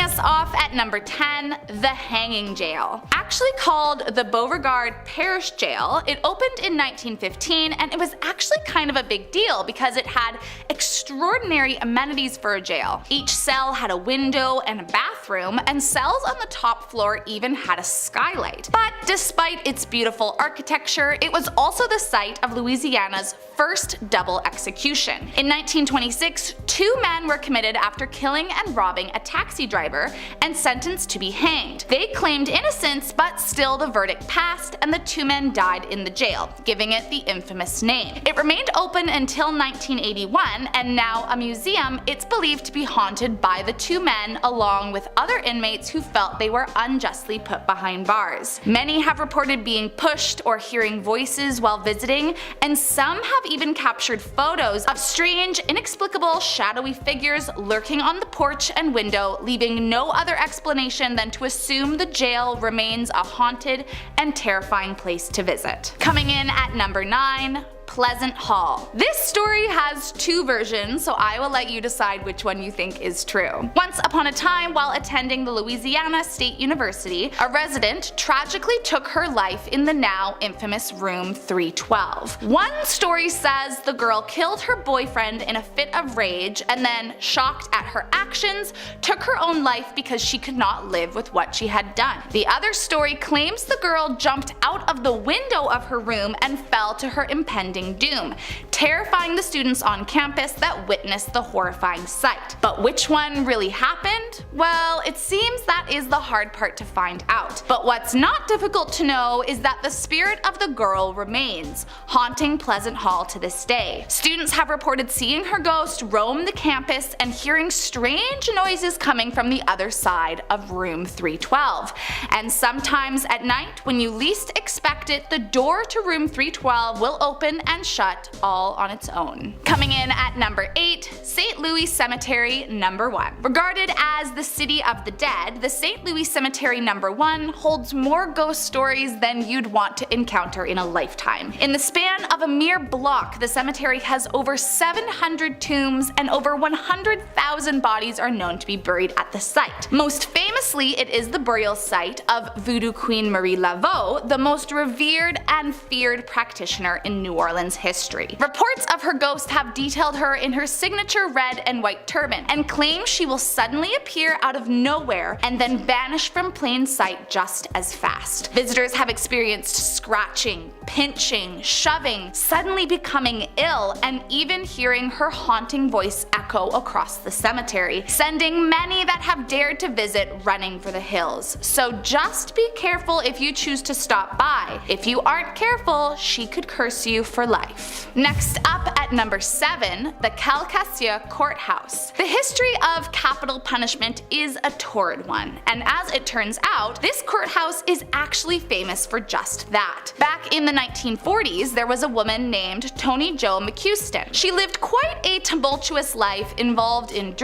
us off at number 10, the hanging jail. Actually called the Beauregard Parish Jail, it opened in 1915 and it was actually kind of a big deal because it had extraordinary amenities for a jail. Each cell had a window and a bathroom, and cells on the top floor even had a skylight. But despite its beautiful architecture, it was also the site of Louisiana's first double execution. In 1926, 2 men were committed after killing and robbing a taxi driver and sentenced to be hanged. They claimed innocence, but still the verdict passed and the 2 men died in the jail, giving it the infamous name. It remained open until 1981, and now a museum. It's believed to be haunted by the 2 men along with other inmates who felt they were unjustly put behind bars. Many have reported being pushed or hearing voices while visiting, and some have even captured photos of strange, inexplicable, shadowy figures lurking on the porch and window, leaving no other explanation than to assume the jail remains a haunted and terrifying place to visit. Coming in at number 9, Pleasant Hall. This story has 2 versions, so I will let you decide which one you think is true. Once upon a time, while attending the Louisiana State University, a resident tragically took her life in the now infamous room 312. One story says the girl killed her boyfriend in a fit of rage and then, shocked at her actions, took her own life because she could not live with what she had done. The other story claims the girl jumped out of the window of her room and fell to her impending doom, terrifying the students on campus that witnessed the horrifying sight. But which one really happened? Well, it seems that is the hard part to find out. But what's not difficult to know is that the spirit of the girl remains, haunting Pleasant Hall to this day. Students have reported seeing her ghost roam the campus and hearing strange noises coming from the other side of room 312. And sometimes at night, when you least expect it, the door to room 312 will open and shut all on its own. Coming in at number 8, St. Louis Cemetery number 1. Regarded as the city of the dead, the St. Louis Cemetery number 1 holds more ghost stories than you'd want to encounter in a lifetime. In the span of a mere block, the cemetery has over 700 tombs and over 100,000 bodies are known to be buried at the site. Most famously, it is the burial site of Voodoo Queen Marie Laveau, the most revered and feared practitioner in New Orleans history. Reports of her ghost have detailed her in her signature red and white turban, and claim she will suddenly appear out of nowhere and then vanish from plain sight just as fast. Visitors have experienced scratching, pinching, shoving, suddenly becoming ill, and even hearing her haunting voice echo across the cemetery, sending many that have dared to visit running for the hills. So just be careful if you choose to stop by. If you aren't careful, she could curse you for life. Next up at number 7, the Calcasieu Courthouse. The history of capital punishment is a torrid one, and as it turns out, this courthouse is actually famous for just that. Back in the 1940s, there was a woman named Toni Jo McCuiston. She lived quite a tumultuous life involved in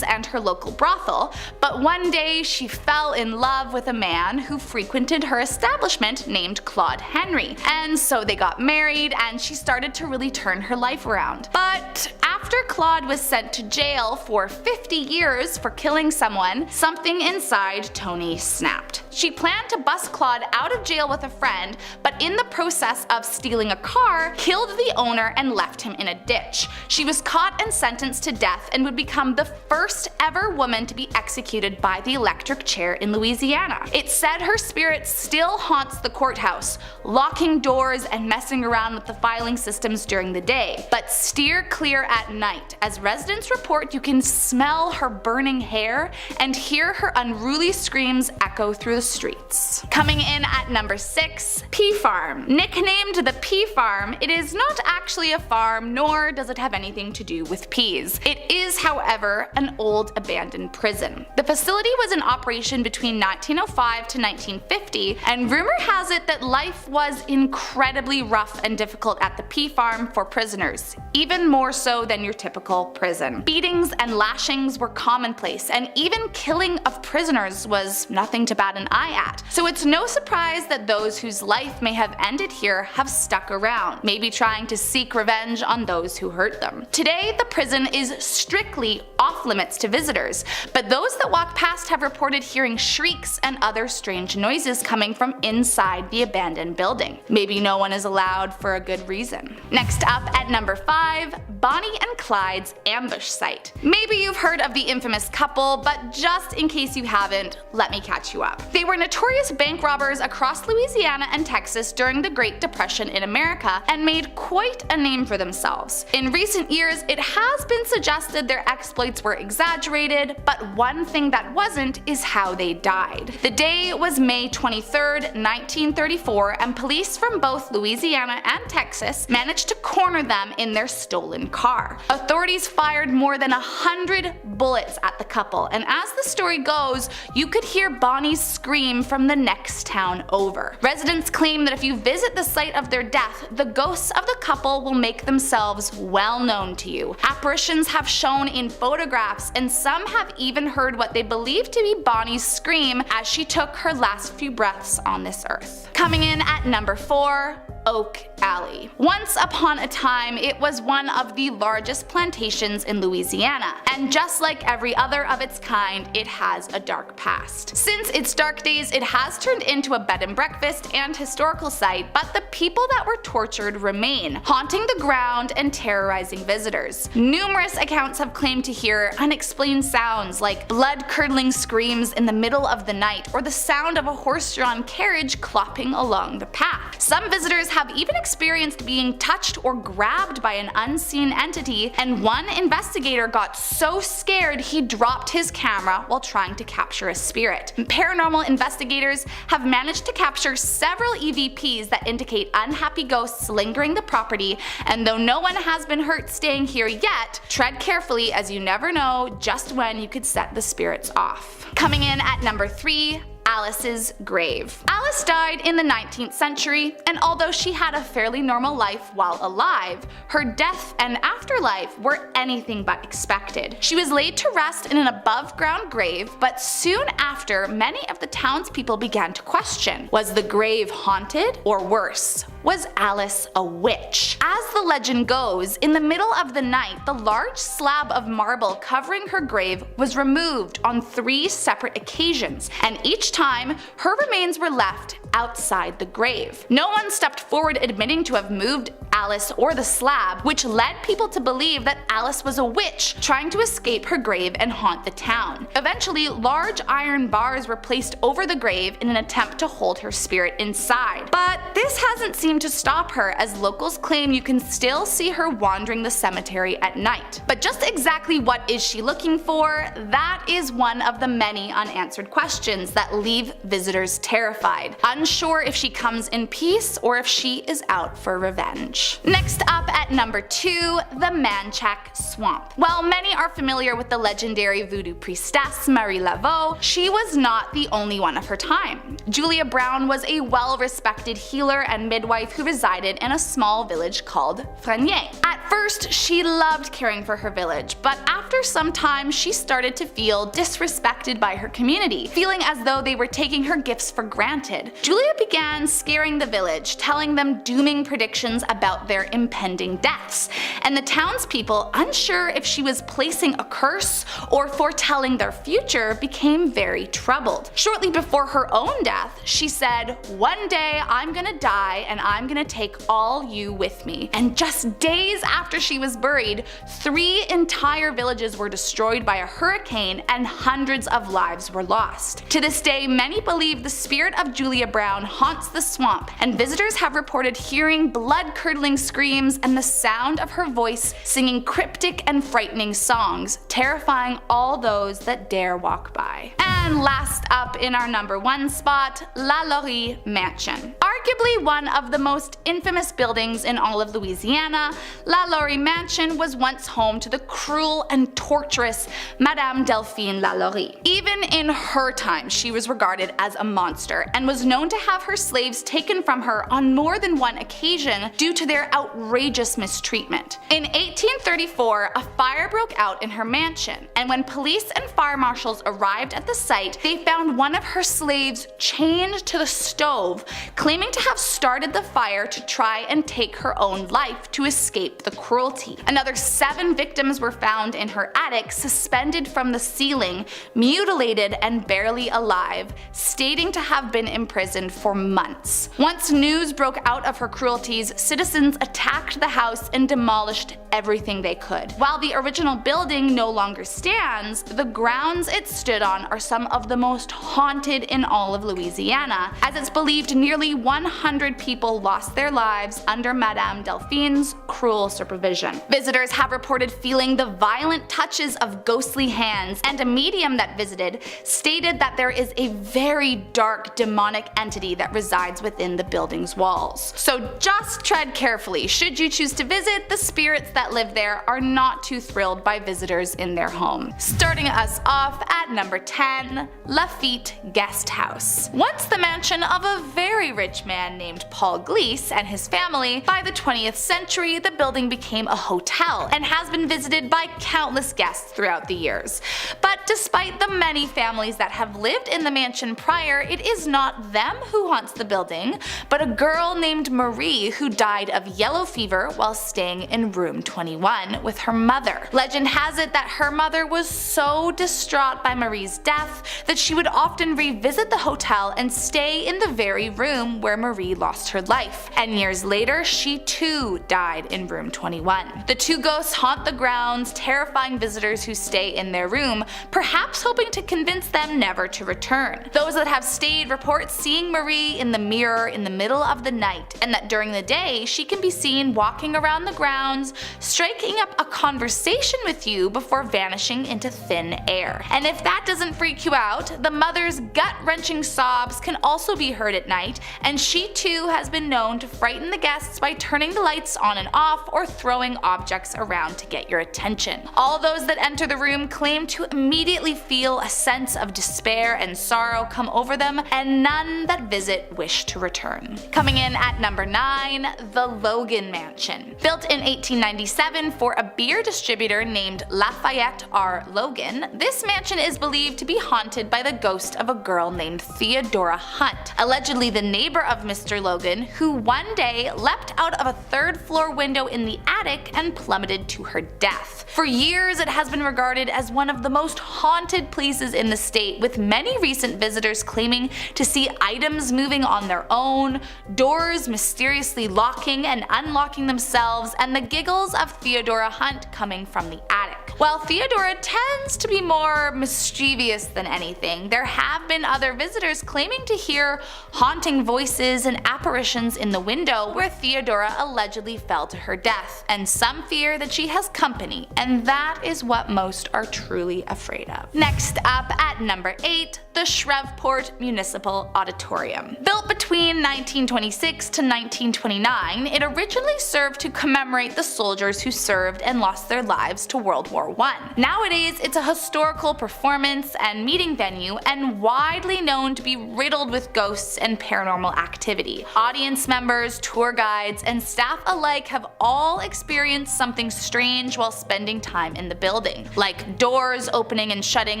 and her local brothel, but one day she fell in love with a man who frequented her establishment named Claude Henry, and so they got married and she started to really turn her life around. But after Claude was sent to jail for 50 years for killing someone, something inside Toni snapped. She planned to bust Claude out of jail with a friend, but in the process of stealing a car, killed the owner and left him in a ditch. She was caught and sentenced to death and would become the first ever woman to be executed by the electric chair in Louisiana. It's said her spirit still haunts the courthouse, locking doors and messing around with the filing systems during the day. But steer clear at night, as residents report you can smell her burning hair and hear her unruly screams echo through the streets. Coming in at number 6, Pea Farm. Nicknamed the Pea Farm, it is not actually a farm, nor does it have anything to do with peas. It is, however, an old abandoned prison. The facility was in operation between 1905 to 1950, and rumor has it that life was incredibly rough and difficult at the Pea Farm for prisoners, even more so than your typical prison. Beatings and lashings were commonplace, and even killing of prisoners was nothing to bat an eye at. So it's no surprise that those whose life may have ended here have stuck around, maybe trying to seek revenge on those who hurt them. Today, the prison is strictly off limits to visitors, but those that walk past have reported hearing shrieks and other strange noises coming from inside the abandoned building. Maybe no one is allowed for a good reason. Next up at number 5, Bonnie and Clyde's ambush site. Maybe you've heard of the infamous couple, but just in case you haven't, let me catch you up. They were notorious bank robbers across Louisiana and Texas during the Great Depression in America and made quite a name for themselves. In recent years, it has been suggested their exploits were exaggerated, but one thing that wasn't is how they died. The day was May 23rd, 1934, and police from both Louisiana and Texas managed to corner them in their stolen car. Authorities fired more than 100 bullets at the couple, and as the story goes, you could hear Bonnie's scream from the next town over. Residents claim that if you visit the site of their death, the ghosts of the couple will make themselves well known to you. Apparitions have shown in photographs, and some have even heard what they believe to be Bonnie's scream as she took her last few breaths on this earth. Coming in at number 4, Oak Alley. Once upon a time, it was one of the largest plantations in Louisiana, and just like every other of its kind, it has a dark past. Since its dark days, it has turned into a bed and breakfast and historical site, but the people that were tortured remain, haunting the ground and terrorizing visitors. Numerous accounts have claimed to hear unexplained sounds like blood-curdling screams in the middle of the night, or the sound of a horse-drawn carriage clopping along the path. Some visitors have even experienced being touched or grabbed by an unseen entity, and one investigator got so scared he dropped his camera while trying to capture a spirit. Paranormal investigators have managed to capture several EVPs that indicate unhappy ghosts lingering the property, and though no one has been hurt staying here yet, tread carefully as you never know just when you could set the spirits off. Coming in at number 3, Alice's grave. Alice died in the 19th century, and although she had a fairly normal life while alive, her death and afterlife were anything but expected. She was laid to rest in an above-ground grave, but soon after, many of the townspeople began to question, was the grave haunted, or worse, was Alice a witch? As the legend goes, in the middle of the night, the large slab of marble covering her grave was removed on 3 separate occasions, and each time, her remains were left outside the grave. No one stepped forward admitting to have moved Alice or the slab, which led people to believe that Alice was a witch trying to escape her grave and haunt the town. Eventually, large iron bars were placed over the grave in an attempt to hold her spirit inside. But this hasn't seemed to stop her, as locals claim you can still see her wandering the cemetery at night. But just exactly what is she looking for? That is one of the many unanswered questions that leave visitors terrified, unsure if she comes in peace or if she is out for revenge. Next up at number 2, the Manchac Swamp. While many are familiar with the legendary voodoo priestess Marie Laveau, she was not the only one of her time. Julia Brown was a well-respected healer and midwife who resided in a small village called Frenier. At first, she loved caring for her village, but after some time she started to feel disrespected by her community, feeling as though they were taking her gifts for granted. Julia began scaring the village, telling them dooming predictions about their impending deaths, and the townspeople, unsure if she was placing a curse or foretelling their future, became very troubled. Shortly before her own death, she said, "One day I'm gonna die and I'm gonna take all you with me." And just days after she was buried, 3 entire villages were destroyed by a hurricane and hundreds of lives were lost. To this day, many believe the spirit of Julia Brown haunts the swamp, and visitors have reported hearing blood-curdling screams and the sound of her voice singing cryptic and frightening songs, terrifying all those that dare walk by. And last up in our number 1 spot, La Laurie Mansion. Arguably one of the most infamous buildings in all of Louisiana, La Laurie Mansion was once home to the cruel and torturous Madame Delphine La Laurie. Even in her time, she was regarded as a monster and was known to have her slaves taken from her on more than one occasion due to their outrageous mistreatment. In 1834, a fire broke out in her mansion, and when police and fire marshals arrived at the site, they found one of her slaves chained to the stove, claiming to have started the fire to try and take her own life to escape the cruelty. Another 7 victims were found in her attic, suspended from the ceiling, mutilated and barely alive, stating to have been imprisoned for months. Once news broke out of her cruelties, citizens attacked the house and demolished everything they could. While the original building no longer stands, the grounds it stood on are some of the most haunted in all of Louisiana, as it's believed nearly 100 people lost their lives under Madame Delphine's cruel supervision. Visitors have reported feeling the violent touches of ghostly hands, and a medium that visited stated that there is a very dark demonic entity that resides within the building's walls. So just tread carefully. Should you choose to visit, the spirits that live there are not too thrilled by visitors in their home. Starting us off at number 10, Lafitte Guest House. Once the mansion of a very rich man named Paul Gleese and his family, by the 20th century the building became a hotel and has been visited by countless guests throughout the years. But despite the many families that have lived in the mansion prior, it is not them who haunts the building, but a girl named Marie who died of yellow fever while staying in room 21 with her mother. Legend has it that her mother was so distraught by Marie's death that she would often revisit the hotel and stay in the very room where Marie lost her life. And years later, she too died in room 21. The two ghosts haunt the grounds, terrifying visitors who stay in their room, perhaps hoping to convince them never to return. Those that have stayed report seeing Marie in the mirror in the middle of the night, and that during the day she can be seen walking around the grounds, striking up a conversation with you before vanishing into thin air. And if that doesn't freak you out, the mother's gut-wrenching sobs can also be heard at night, and she too has been known to frighten the guests by turning the lights on and off or throwing objects around to get your attention. All those that enter the room claim to immediately feel a sense of despair and sorrow come over them, and none that visit wish to return. Coming in at number 9, the Logan Mansion. Built in 1897 for a beer distributor named Lafayette R. Logan, this mansion is believed to be haunted by the ghost of a girl named Theodora Hunt, allegedly the neighbor of Mr. Logan, who one day leapt out of a 3rd floor window in the attic and plummeted to her death. For years it has been regarded as one of the most haunted places in the state, with many recent visitors claiming to see items moving on their own, doors mysteriously locking and unlocking themselves, and the giggles of Theodora Hunt coming from the attic. While Theodora tends to be more mischievous than anything, there have been other visitors claiming to hear haunting voices and apparitions in the window where Theodora allegedly fell to her death, and some fear that she has company, and that is what most are truly afraid of. Next up at number 8, the Shreveport Municipal Auditorium. Built between 1926 to 1929, it originally served to commemorate the soldiers who served and lost their lives to World War I. Nowadays, it's a historical performance and meeting venue, and widely known to be riddled with ghosts and paranormal activity. Audience members, tour guides, and staff alike have all experienced something strange while spending time in the building, like doors opening and shutting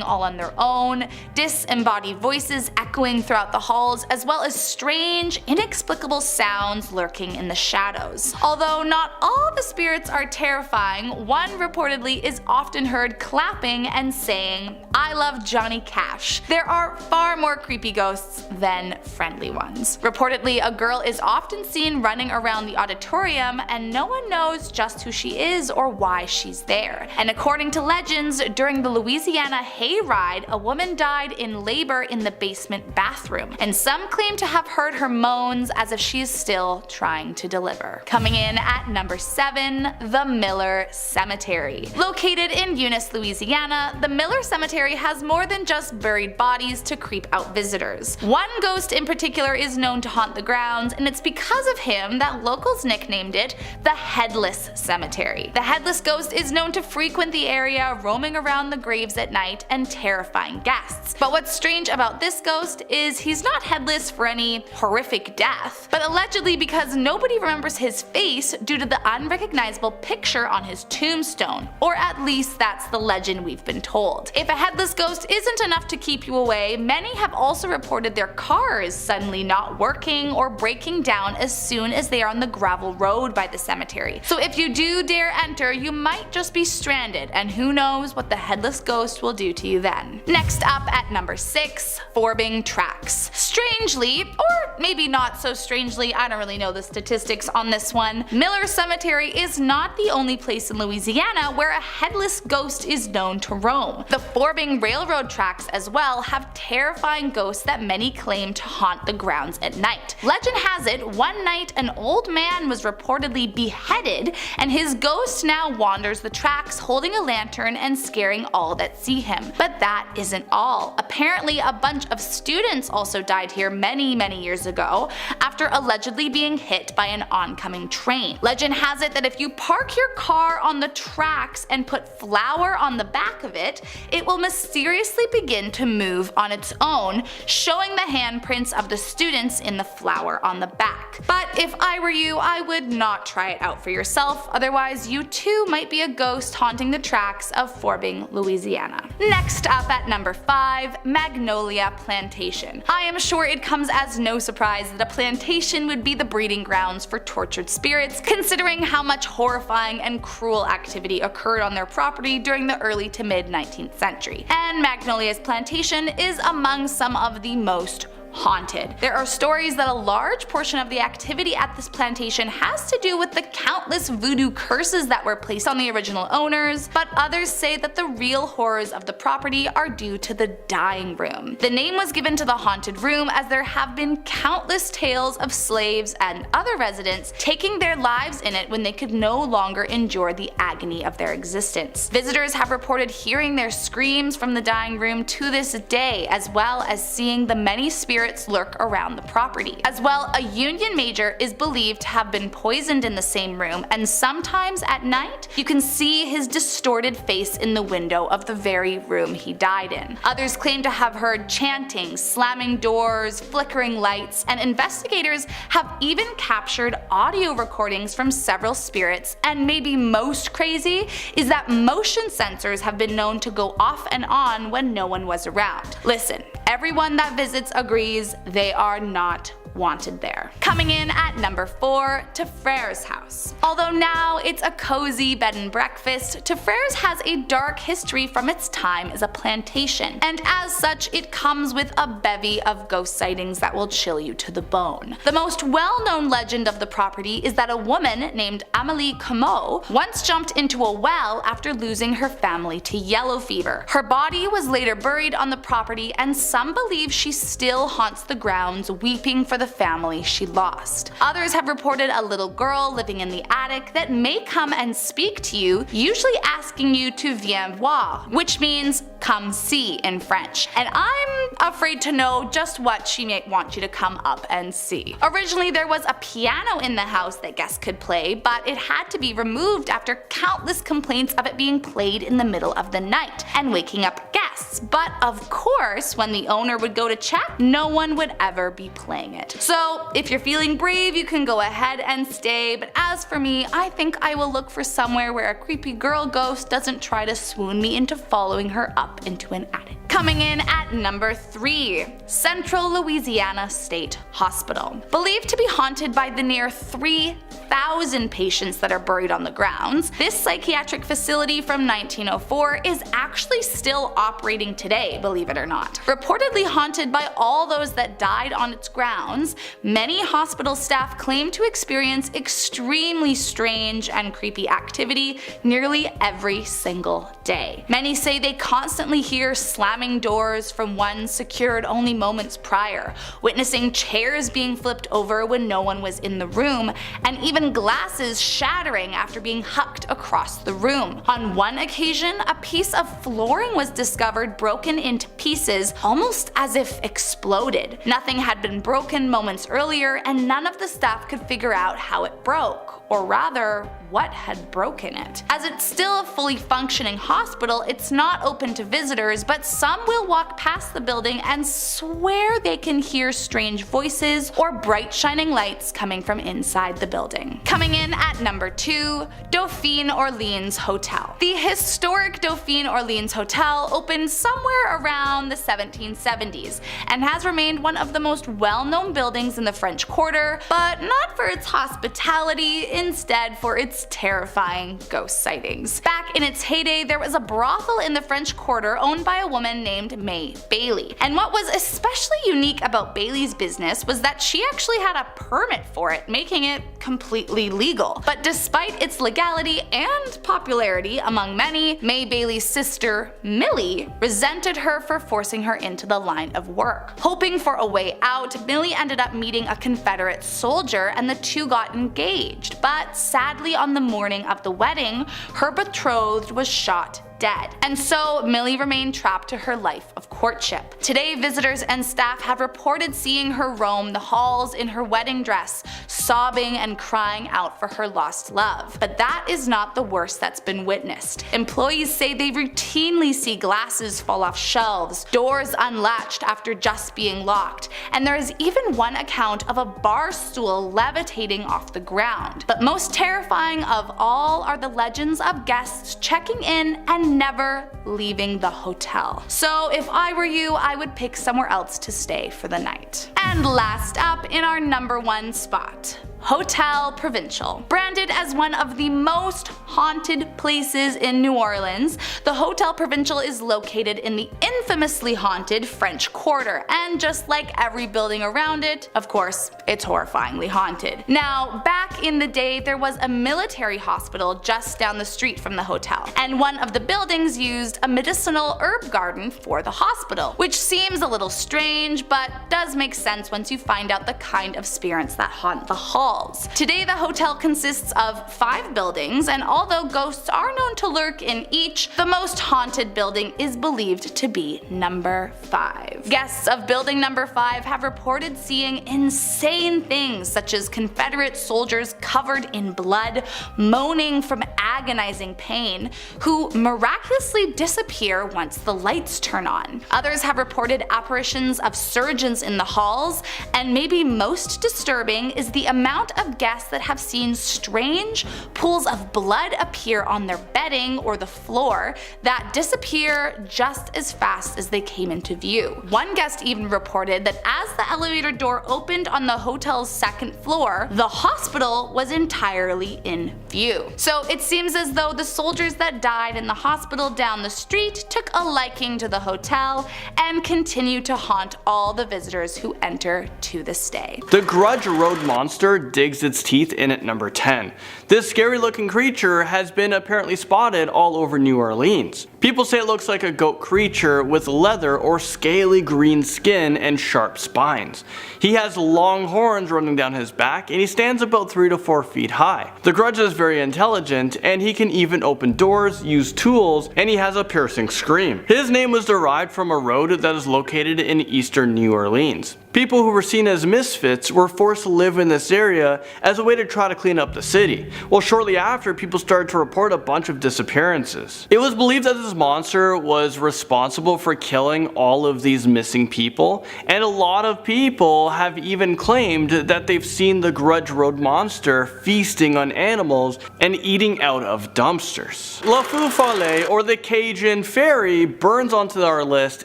all on their own, disembodied voices echoing throughout the halls, as well as strange, inexplicable sounds lurking in the shadows. Although not all the spirits are terrifying, one reportedly is often heard clapping and saying, "I love Johnny Cash." There are far more creepy ghosts than friendly ones. Reportedly, a girl is often seen running around the auditorium, and no one knows just who she is or why she's there. And according to legends, during the Louisiana hayride, a woman died in labor in the basement bathroom, and some claim to have heard her moans as if she is still trying to deliver. Coming in at number 7, the Miller Cemetery. Located in Eunice, Louisiana, the Miller Cemetery has more than just buried bodies to creep out visitors. One ghost in particular is known to haunt the grounds, and it's because of him that locals nicknamed it the Headless Cemetery. The Headless Ghost is known to frequent the area, roaming around the graves at night and terrifying guests. But what's strange about this ghost is he's not headless for any horrific death, but allegedly because nobody remembers his face due to the unrecognizable picture on his tombstone, or at least that's the legend we've been told. If a headless ghost isn't enough to keep you away, many have also reported their cars suddenly not working or breaking down as soon as they are on the gravel road by the cemetery. So if you do dare enter, you might just be stranded, and who knows what the headless ghost will do to you then. Next up at number 6, Forbing Tracks. Strangely, or maybe not so strangely, I don't really know the statistics on this one, Miller Cemetery is not the only place in Louisiana where a headless ghost is known to roam. The Forbing Railroad tracks as well have terrifying ghosts that many claim to haunt the grounds at night. Legend has it, one night an old man was reportedly beheaded, and his ghost now wanders the tracks holding a lantern and scaring all that see him. But that isn't all. Apparently a bunch of students also died here many years ago after allegedly being hit by an oncoming train. Legend has it that if you park your car on the tracks and put flour on the back of it, it will mysteriously begin to move on its own, showing the handprints of the students in the flour on the back. But if I were you, I would not try it out for yourself, otherwise you too might be a ghost haunting the tracks of Forbing, Louisiana. Next up at number 5, Magnolia Plantation. I am sure it comes as no surprise that a plantation would be the breeding grounds for tortured spirits, considering how much horrifying and cruel activity occurred on their property during the early to mid 19th century. And Magnolia's plantation is among some of the most haunted. There are stories that a large portion of the activity at this plantation has to do with the countless voodoo curses that were placed on the original owners, but others say that the real horrors of the property are due to the dying room. The name was given to the haunted room as there have been countless tales of slaves and other residents taking their lives in it when they could no longer endure the agony of their existence. Visitors have reported hearing their screams from the dying room to this day, as well as seeing the many spirits lurk around the property. As well, a Union major is believed to have been poisoned in the same room, and sometimes at night you can see his distorted face in the window of the very room he died in. Others claim to have heard chanting, slamming doors, flickering lights, and investigators have even captured audio recordings from several spirits, and maybe most crazy is that motion sensors have been known to go off and on when no one was around. Listen, everyone that visits agrees they are not wanted there. Coming in at number 4, Tefrere's house. Although now it's a cozy bed and breakfast, Tefrere's has a dark history from its time as a plantation, and as such it comes with a bevy of ghost sightings that will chill you to the bone. The most well-known legend of the property is that a woman named Amélie Comeau once jumped into a well after losing her family to yellow fever. Her body was later buried on the property, and some believe she still haunts the grounds, weeping for the family she lost. Others have reported a little girl living in the attic that may come and speak to you, usually asking you to viens voir, which means come see in French, and I'm afraid to know just what she may want you to come up and see. Originally there was a piano in the house that guests could play, but it had to be removed after countless complaints of it being played in the middle of the night and waking up guests. But of course, when the owner would go to check, no one would ever be playing it. So if you're feeling brave, you can go ahead and stay, but as for me, I think I will look for somewhere where a creepy girl ghost doesn't try to swoon me into following her up into an attic. Coming in at number 3, Central Louisiana State Hospital. Believed to be haunted by the near 3,000 patients that are buried on the grounds, this psychiatric facility from 1904 is actually still operating today, believe it or not. Reportedly haunted by all those that died on its grounds, many hospital staff claim to experience extremely strange and creepy activity nearly every single day. Many say they constantly hear slamming slamming doors from one secured only moments prior, witnessing chairs being flipped over when no one was in the room, and even glasses shattering after being hucked across the room. On one occasion, a piece of flooring was discovered broken into pieces, almost as if exploded. Nothing had been broken moments earlier, and none of the staff could figure out how it broke, or rather, what had broken it. As it's still a fully functioning hospital, it's not open to visitors, but some will walk past the building and swear they can hear strange voices or bright shining lights coming from inside the building. Coming in at number 2, Dauphine Orleans Hotel. The historic Dauphine Orleans Hotel opened somewhere around the 1770s and has remained one of the most well-known buildings in the French Quarter, but not for its hospitality, instead for its terrifying ghost sightings. Back in its heyday, there was a brothel in the French Quarter owned by a woman named May Bailey. And what was especially unique about Bailey's business was that she actually had a permit for it, making it completely legal. But despite its legality and popularity among many, May Bailey's sister, Millie, resented her for forcing her into the line of work. Hoping for a way out, Millie ended up meeting a Confederate soldier and the two got engaged. But sadly, on the morning of the wedding, her betrothed was shot dead. And so Millie remained trapped to her life of courtship. Today, visitors and staff have reported seeing her roam the halls in her wedding dress, sobbing and crying out for her lost love. But that is not the worst that's been witnessed. Employees say they routinely see glasses fall off shelves, doors unlatched after just being locked, and there is even one account of a bar stool levitating off the ground. But most terrifying of all are the legends of guests checking in and never leaving the hotel. So if I were you, I would pick somewhere else to stay for the night. And last up in our number 1 spot, Hotel Provincial. Branded as one of the most haunted places in New Orleans, the Hotel Provincial is located in the infamously haunted French Quarter, and just like every building around it, of course, it's horrifyingly haunted. Now, back in the day, there was a military hospital just down the street from the hotel, and one of the buildings used a medicinal herb garden for the hospital, which seems a little strange, but does make sense once you find out the kind of spirits that haunt the hall. Today, the hotel consists of 5 buildings, and although ghosts are known to lurk in each, the most haunted building is believed to be number 5. Guests of building number 5 have reported seeing insane things such as Confederate soldiers covered in blood, moaning from agonizing pain, who miraculously disappear once the lights turn on. Others have reported apparitions of surgeons in the halls, and maybe most disturbing is the amount of guests that have seen strange pools of blood appear on their bedding or the floor that disappear just as fast as they came into view. One guest even reported that as the elevator door opened on the hotel's 2nd floor, the hospital was entirely in view. So it seems as though the soldiers that died in the hospital down the street took a liking to the hotel and continue to haunt all the visitors who enter to this day. The Rougarou monster digs its teeth in at number 10. This scary looking creature has been apparently spotted all over New Orleans. People say it looks like a goat creature with leather or scaly green skin and sharp spines. He has long horns running down his back, and he stands about 3 to 4 feet high. The Grudge is very intelligent, and he can even open doors, use tools, and he has a piercing scream. His name was derived from a road that is located in eastern New Orleans. People who were seen as misfits were forced to live in this area as a way to try to clean up the city. Well, shortly after, people started to report a bunch of disappearances. It was believed that this monster was responsible for killing all of these missing people, and a lot of people have even claimed that they've seen the Rougarou monster feasting on animals and eating out of dumpsters. La Feu Follet, or the Cajun Fairy, burns onto our list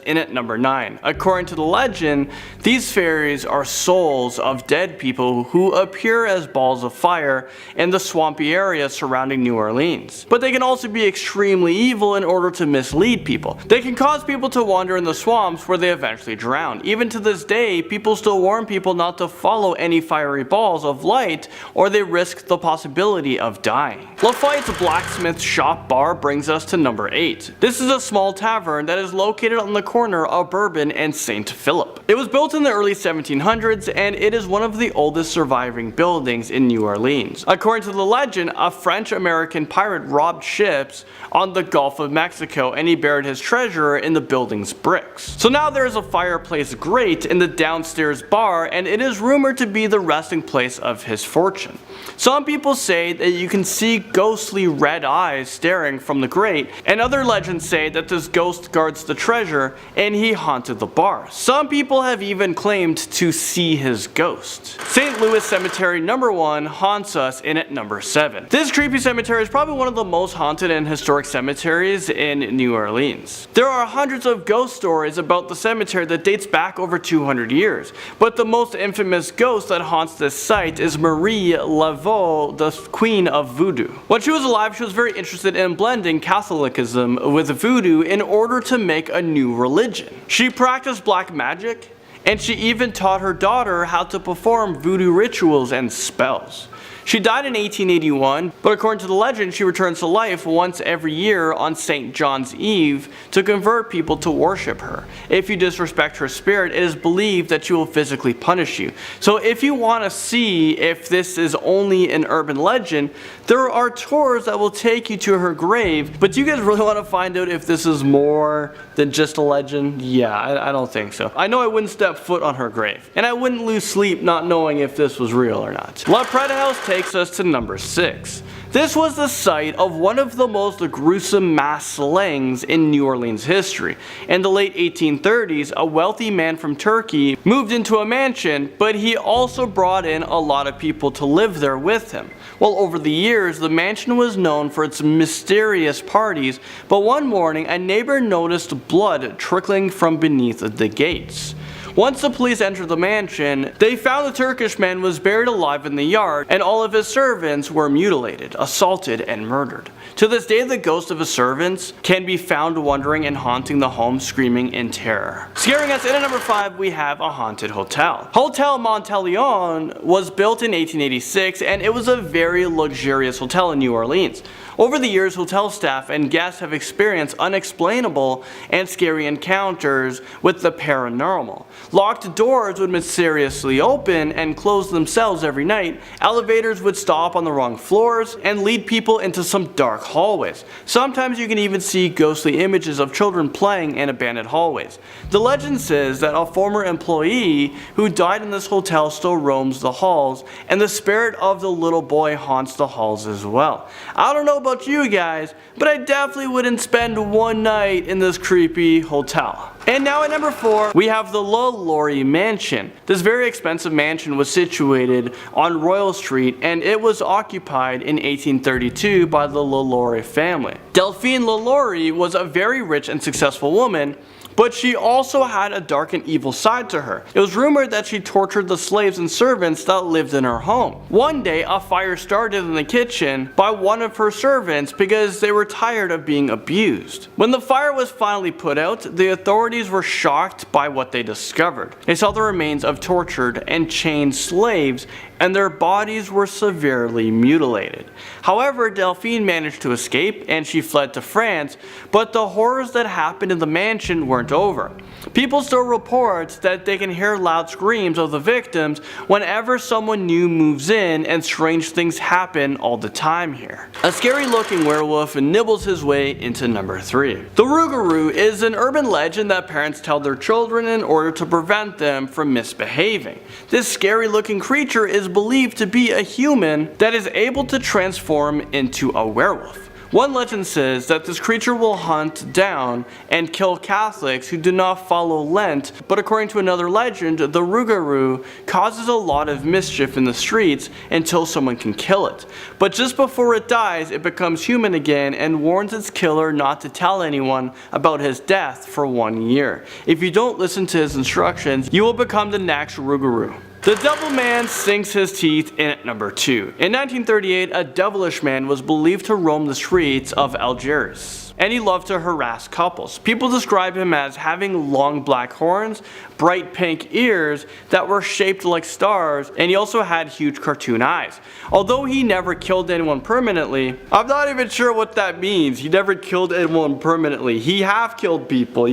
in at number 9. According to the legend, these fairies are souls of dead people who appear as balls of fire in the swampy area surrounding New Orleans. But they can also be extremely evil in order to mislead people. They can cause people to wander in the swamps where they eventually drown. Even to this day, people still warn people not to follow any fiery balls of light or they risk the possibility of dying. Lafayette's Blacksmith Shop Bar brings us to number 8. This is a small tavern that is located on the corner of Bourbon and St. Philip. It was built in the early 1700s and it is one of the oldest surviving buildings in New Orleans. According to the legend, a French-American pirate robbed ships on the Gulf of Mexico and he buried his treasure in the building's bricks. So now there is a fireplace grate in the downstairs bar and it is rumored to be the resting place of his fortune. Some people say that you can see ghostly red eyes staring from the grate, and other legends say that this ghost guards the treasure and he haunted the bar. Some people have even claimed to see his ghost. St. Louis Cemetery number 1 haunts us in at number 7. This creepy cemetery is probably one of the most haunted and historic cemeteries in New Orleans. There are hundreds of ghost stories about the cemetery that dates back over 200 years, but the most infamous ghost that haunts this site is Marie Laveau, the queen of voodoo. When she was alive, she was very interested in blending Catholicism with voodoo in order to make a new religion. She practiced black magic, and she even taught her daughter how to perform voodoo rituals and spells. She died in 1881, but according to the legend, she returns to life once every year on St. John's Eve to convert people to worship her. If you disrespect her spirit, it is believed that she will physically punish you. So if you want to see if this is only an urban legend, there are tours that will take you to her grave, but do you guys really want to find out if this is more than just a legend? Yeah, I don't think so. I know I wouldn't step foot on her grave, and I wouldn't lose sleep not knowing if this was real or not. La Preda House takes us to number 6. This was the site of one of the most gruesome mass slayings in New Orleans history. In the late 1830s, a wealthy man from Turkey moved into a mansion, but he also brought in a lot of people to live there with him. Well, over the years, the mansion was known for its mysterious parties, but one morning a neighbor noticed blood trickling from beneath the gates. Once the police entered the mansion, they found the Turkish man was buried alive in the yard and all of his servants were mutilated, assaulted, and murdered. To this day, the ghosts of his servants can be found wandering and haunting the home, screaming in terror. Scaring us in at number 5, we have a haunted hotel. Hotel Monteleone was built in 1886 and it was a very luxurious hotel in New Orleans. Over the years, hotel staff and guests have experienced unexplainable and scary encounters with the paranormal. Locked doors would mysteriously open and close themselves every night, elevators would stop on the wrong floors, and lead people into some dark hallways. Sometimes you can even see ghostly images of children playing in abandoned hallways. The legend says that a former employee who died in this hotel still roams the halls, and the spirit of the little boy haunts the halls as well. I don't know about you guys, but I definitely wouldn't spend one night in this creepy hotel. And now at number 4, we have the LaLaurie Mansion. This very expensive mansion was situated on Royal Street and it was occupied in 1832 by the LaLaurie family. Delphine LaLaurie was a very rich and successful woman, but she also had a dark and evil side to her. It was rumored that she tortured the slaves and servants that lived in her home. One day, a fire started in the kitchen by one of her servants because they were tired of being abused. When the fire was finally put out, the authorities were shocked by what they discovered. They saw the remains of tortured and chained slaves, and their bodies were severely mutilated. However, Delphine managed to escape and she fled to France, but the horrors that happened in the mansion weren't over. People still report that they can hear loud screams of the victims whenever someone new moves in, and strange things happen all the time here. A scary looking werewolf nibbles his way into number 3. The Rougarou is an urban legend that parents tell their children in order to prevent them from misbehaving. This scary looking creature is believed to be a human that is able to transform into a werewolf. One legend says that this creature will hunt down and kill Catholics who do not follow Lent, but according to another legend, the Rougarou causes a lot of mischief in the streets until someone can kill it. But just before it dies, it becomes human again and warns its killer not to tell anyone about his death for 1 year. If you don't listen to his instructions, you will become the next Rougarou. The Devil Man sinks his teeth in at number 2. In 1938, a devilish man was believed to roam the streets of Algiers, and he loved to harass couples. People describe him as having long black horns, bright pink ears that were shaped like stars, and he also had huge cartoon eyes. Although he never killed anyone permanently, I'm not even sure what that means. He never killed anyone permanently. He have killed people.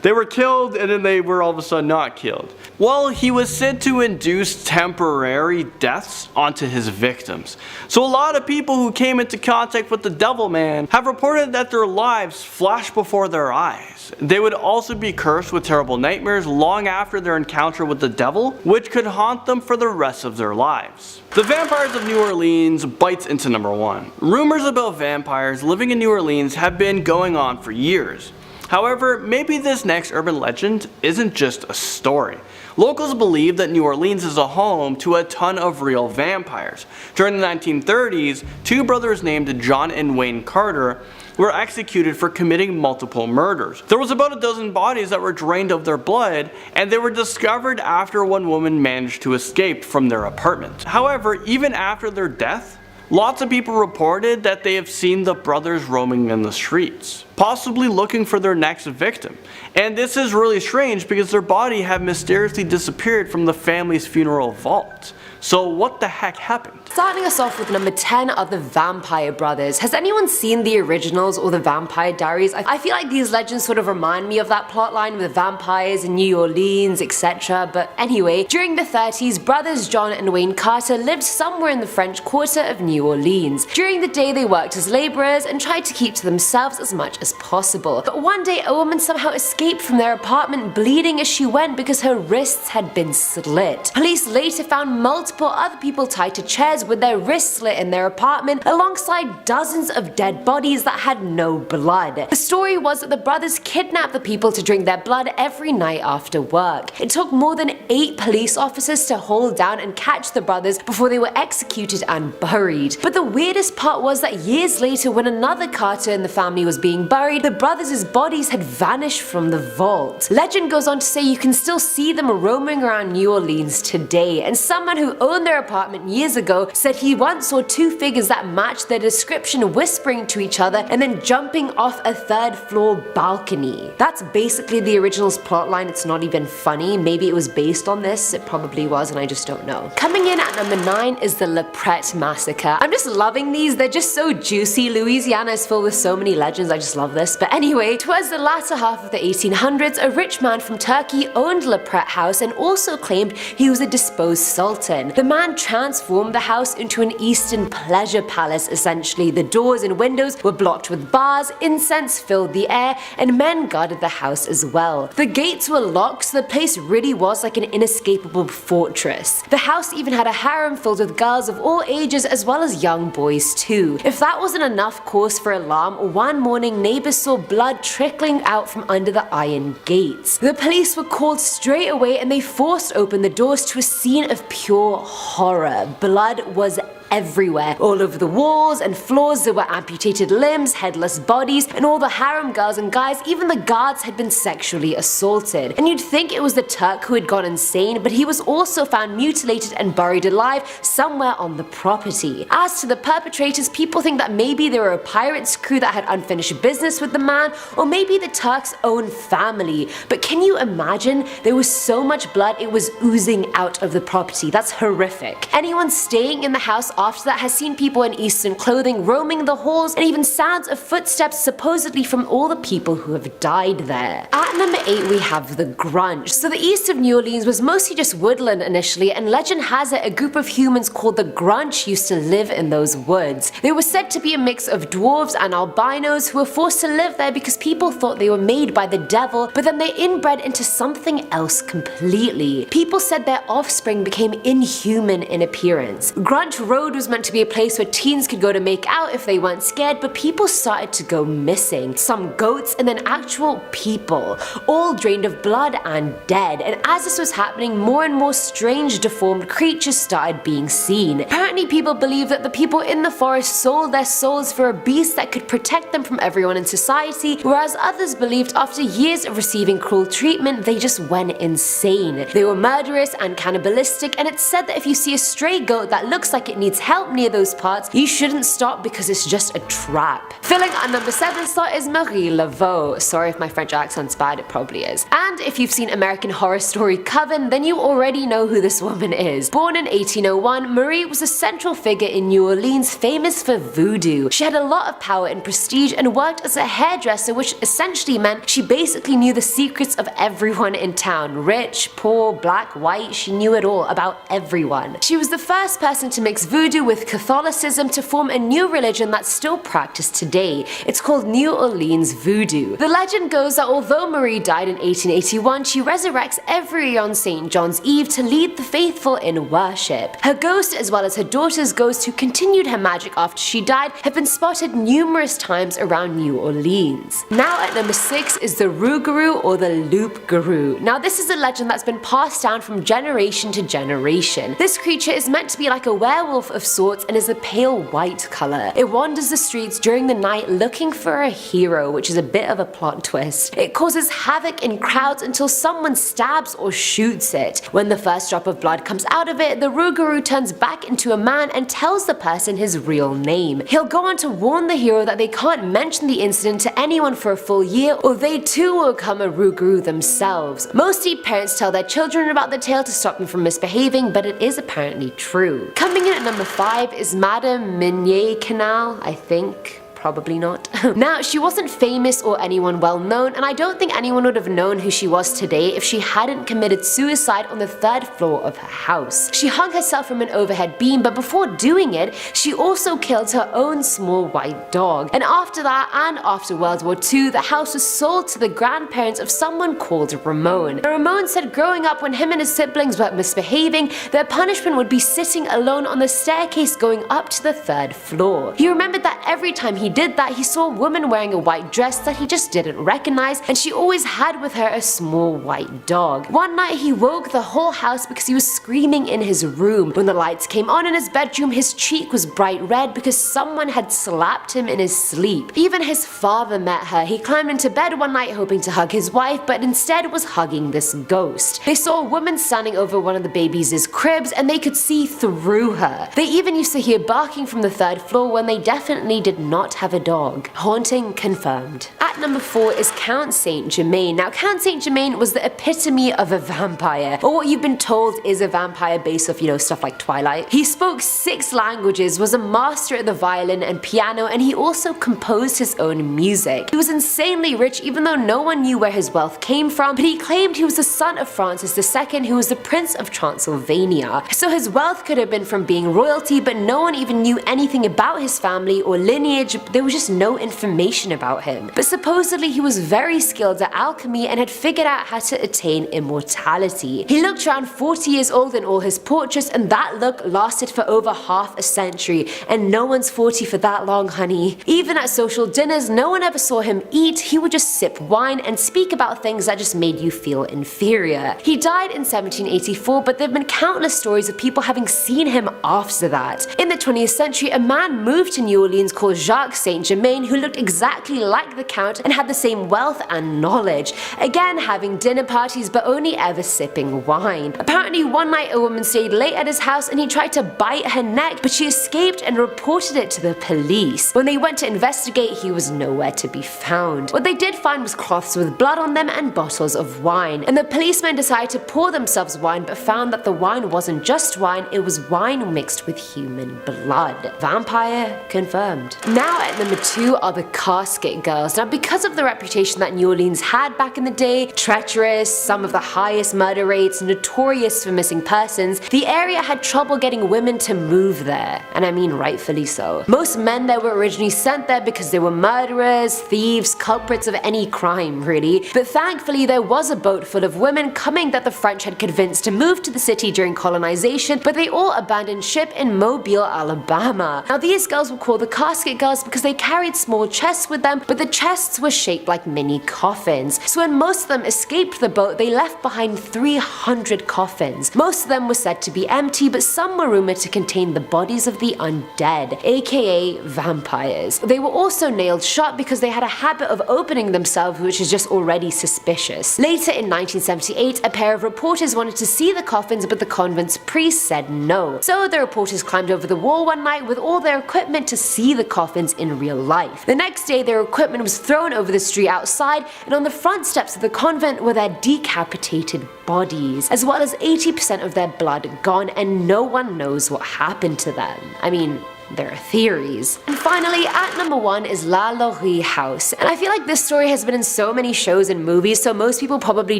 They were killed and then they were all of a sudden not killed. Well, he was said to induce temporary deaths onto his victims. So a lot of people who came into contact with the Devil Man have reported that their lives flashed before their eyes. They would also be cursed with terrible nightmares long after their encounter with the devil, which could haunt them for the rest of their lives. The Vampires of New Orleans bites into number 1. Rumors about vampires living in New Orleans have been going on for years. However, maybe this next urban legend isn't just a story. Locals believe that New Orleans is a home to a ton of real vampires. During the 1930s, 2 brothers named John and Wayne Carter were executed for committing multiple murders. There was about a dozen bodies that were drained of their blood, and they were discovered after one woman managed to escape from their apartment. However, even after their death, lots of people reported that they have seen the brothers roaming in the streets, possibly looking for their next victim. And this is really strange because their body had mysteriously disappeared from the family's funeral vault. So what the heck happened? Starting us off with number 10 are the Vampire Brothers. Has anyone seen the originals or the Vampire Diaries? I feel like these legends sort of remind me of that plotline with vampires in New Orleans, etc. But anyway, during the 30s, brothers John and Wayne Carter lived somewhere in the French Quarter of New Orleans. During the day, they worked as laborers and tried to keep to themselves as much as possible. But one day, a woman somehow escaped from their apartment bleeding as she went because her wrists had been slit. Police later found multiple other people tied to chairs with their wrists slit in their apartment, alongside dozens of dead bodies that had no blood. The story was that the brothers kidnapped the people to drink their blood every night after work. It took more than 8 police officers to hold down and catch the brothers before they were executed and buried. But the weirdest part was that years later, when another Carter in the family was being buried, the brothers' bodies had vanished from the vault. Legend goes on to say you can still see them roaming around New Orleans today, and someone who owned their apartment years ago said he once saw 2 figures that matched their description whispering to each other and then jumping off a 3rd floor balcony. That's basically the original's plotline. It's not even funny. Maybe it was based on this. It probably was and I just don't know. Coming in at number 9 is the Le Pret Massacre. I'm just loving these. They're just so juicy. Louisiana is filled with so many legends. I just love this. But anyway, towards the latter half of the 1800s, a rich man from Turkey owned Le Pret House and also claimed he was a deposed sultan. The man transformed the house into an Eastern pleasure palace essentially. The doors and windows were blocked with bars, incense filled the air, and men guarded the house as well. The gates were locked, so the place really was like an inescapable fortress. The house even had a harem filled with girls of all ages as well as young boys too. If that wasn't enough cause for alarm, one morning neighbors saw blood trickling out from under the iron gates. The police were called straight away and they forced open the doors to a scene of pure horror. Blood was everywhere. All over the walls and floors there were amputated limbs, headless bodies, and all the harem girls and guys, even the guards, had been sexually assaulted. And you'd think it was the Turk who had gone insane, but he was also found mutilated and buried alive somewhere on the property. As to the perpetrators, people think that maybe they were a pirate's crew that had unfinished business with the man, or maybe the Turk's own family. But can you imagine? There was so much blood it was oozing out of the property. That's horrific. Anyone staying in the house after that has seen people in Eastern clothing roaming the halls, and even sounds of footsteps supposedly from all the people who have died there. At number 8 we have the Grunge. So the east of New Orleans was mostly just woodland initially, and legend has it a group of humans called the Grunge used to live in those woods. They were said to be a mix of dwarves and albinos who were forced to live there because people thought they were made by the devil, but then they inbred into something else completely. People said their offspring became inhuman in appearance. Grunge rode road was meant to be a place where teens could go to make out if they weren't scared, but people started to go missing. Some goats and then actual people, all drained of blood and dead. And as this was happening, more and more strange deformed creatures started being seen. Apparently people believed that the people in the forest sold their souls for a beast that could protect them from everyone in society, whereas others believed after years of receiving cruel treatment they just went insane. They were murderous and cannibalistic, and it's said that if you see a stray goat that looks like it needs help near those parts, you shouldn't stop because it's just a trap. Filling our number 7 slot is Marie Laveau. Sorry if my French accent's bad, it probably is. And if you've seen American Horror Story Coven, then you already know who this woman is. Born in 1801, Marie was a central figure in New Orleans, famous for voodoo. She had a lot of power and prestige and worked as a hairdresser, which essentially meant she basically knew the secrets of everyone in town. Rich, poor, black, white, she knew it all about everyone. She was the first person to mix voodoo with Catholicism to form a new religion that's still practiced today. It's called New Orleans voodoo. The legend goes that although Marie died in 1881, she resurrects every year on St. John's Eve to lead the faithful in worship. Her ghost, as well as her daughter's ghost who continued her magic after she died, have been spotted numerous times around New Orleans. Now at number 6 is the Rougarou or the Loup-garou. Now this is a legend that's been passed down from generation to generation. This creature is meant to be like a werewolf of sorts and is a pale white color. It wanders the streets during the night looking for a hero, which is a bit of a plot twist. It causes havoc in crowds until someone stabs or shoots it. When the first drop of blood comes out of it, the Rougarou turns back into a man and tells the person his real name. He'll go on to warn the hero that they can't mention the incident to anyone for a full year, or they too will become a Rougarou themselves. Mostly parents tell their children about the tale to stop them from misbehaving, but it is apparently true. Coming in at number 5 is Madame Mignet Canal, I think. Probably not. Now, she wasn't famous or anyone well known, and I don't think anyone would have known who she was today if she hadn't committed suicide on the 3rd floor of her house. She hung herself from an overhead beam, but before doing it, she also killed her own small white dog. And after that, and after World War II, the house was sold to the grandparents of someone called Ramon. Now, Ramon said growing up when him and his siblings were misbehaving, their punishment would be sitting alone on the staircase going up to the 3rd floor. He remembered that every time he did that, he saw a woman wearing a white dress that he just didn't recognize, and she always had with her a small white dog. One night he woke the whole house because he was screaming in his room. When the lights came on in his bedroom, his cheek was bright red because someone had slapped him in his sleep. Even his father met her. He climbed into bed one night hoping to hug his wife, but instead was hugging this ghost. They saw a woman standing over one of the babies' cribs, and they could see through her. They even used to hear barking from the 3rd floor when they definitely did not have a dog. Haunting confirmed. At number 4 is Count Saint Germain. Now, Count Saint Germain was the epitome of a vampire, or what you've been told is a vampire based off, stuff like Twilight. He spoke 6 languages, was a master at the violin and piano, and he also composed his own music. He was insanely rich, even though no one knew where his wealth came from, but he claimed he was the son of Francis II, who was the Prince of Transylvania. So his wealth could have been from being royalty, but no one even knew anything about his family or lineage. There was just no information about him. But supposedly he was very skilled at alchemy and had figured out how to attain immortality. He looked around 40 years old in all his portraits, and that look lasted for over half a century, and no one's 40 for that long, honey. Even at social dinners, no one ever saw him eat. He would just sip wine and speak about things that just made you feel inferior. He died in 1784, but there have been countless stories of people having seen him after that. In the 20th century, a man moved to New Orleans called Jacques Saint Germain, who looked exactly like the Count and had the same wealth and knowledge. Again, having dinner parties but only ever sipping wine. Apparently one night a woman stayed late at his house and he tried to bite her neck, but she escaped and reported it to the police. When they went to investigate, he was nowhere to be found. What they did find was cloths with blood on them and bottles of wine, and the policemen decided to pour themselves wine but found that the wine wasn't just wine, it was wine mixed with human blood. Vampire confirmed. Now at number 2 are the casket girls. Now, because of the reputation that New Orleans had back in the day, treacherous, some of the highest murder rates, notorious for missing persons, the area had trouble getting women to move there. And I mean rightfully so. Most men there were originally sent there because they were murderers, thieves, culprits of any crime really. But thankfully there was a boat full of women coming that the French had convinced to move to the city during colonization, but they all abandoned ship in Mobile, Alabama. Now these girls were called the casket girls because they carried small chests with them, but the chests were shaped like mini coffins. So when most of them escaped the boat, they left behind 300 coffins. Most of them were said to be empty, but some were rumored to contain the bodies of the undead, aka vampires. They were also nailed shut because they had a habit of opening themselves, which is just already suspicious. Later in 1978, a pair of reporters wanted to see the coffins, but the convent's priest said no. So the reporters climbed over the wall one night with all their equipment to see the coffins in real life. The next day their equipment was thrown over the street outside, and on the front steps of the convent were their decapitated bodies, as well as 80% of their blood gone, and no one knows what happened to them. I mean, there are theories. And finally, at number 1 is La Laurie House. And I feel like this story has been in so many shows and movies, so most people probably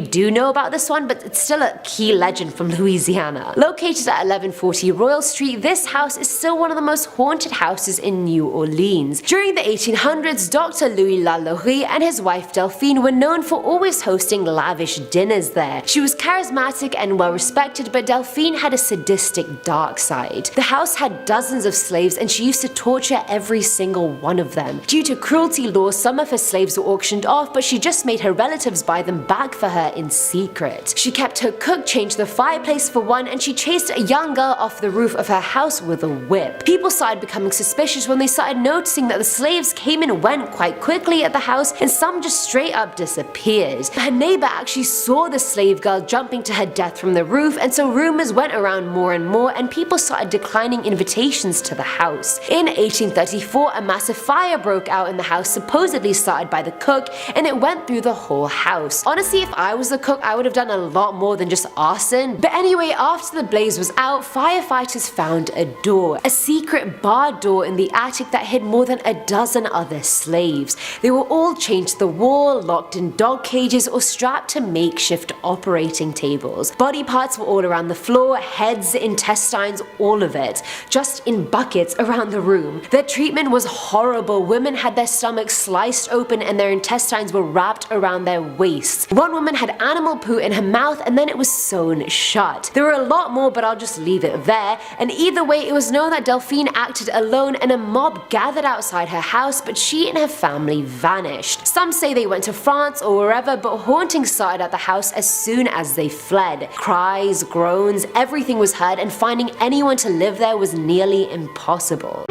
do know about this one, but it's still a key legend from Louisiana. Located at 1140 Royal Street, this house is still one of the most haunted houses in New Orleans. During the 1800s, Dr. Louis La Laurie and his wife Delphine were known for always hosting lavish dinners there. She was charismatic and well respected, but Delphine had a sadistic dark side. The house had dozens of slaves, and she used to torture every single one of them. Due to cruelty laws, some of her slaves were auctioned off, but she just made her relatives buy them back for her in secret. She kept her cook change the fireplace for one, and she chased a young girl off the roof of her house with a whip. People started becoming suspicious when they started noticing that the slaves came and went quite quickly at the house, and some just straight up disappeared. Her neighbor actually saw the slave girl jumping to her death from the roof, and so rumors went around more and more, and people started declining invitations to the house. In 1834, a massive fire broke out in the house, supposedly started by the cook, and it went through the whole house. Honestly, if I was the cook, I would have done a lot more than just arson. But anyway, after the blaze was out, firefighters found a door, a secret bar door in the attic that hid more than a dozen other slaves. They were all chained to the wall, locked in dog cages, or strapped to makeshift operating tables. Body parts were all around the floor, heads, intestines, all of it, just in buckets around the room. Their treatment was horrible. Women had their stomachs sliced open and their intestines were wrapped around their waists. One woman had animal poo in her mouth and then it was sewn shut. There were a lot more, but I'll just leave it there. And either way, it was known that Delphine acted alone and a mob gathered outside her house, but she and her family vanished. Some say they went to France or wherever, but hauntings started at the house as soon as they fled. Cries, groans, everything was heard, and finding anyone to live there was nearly impossible.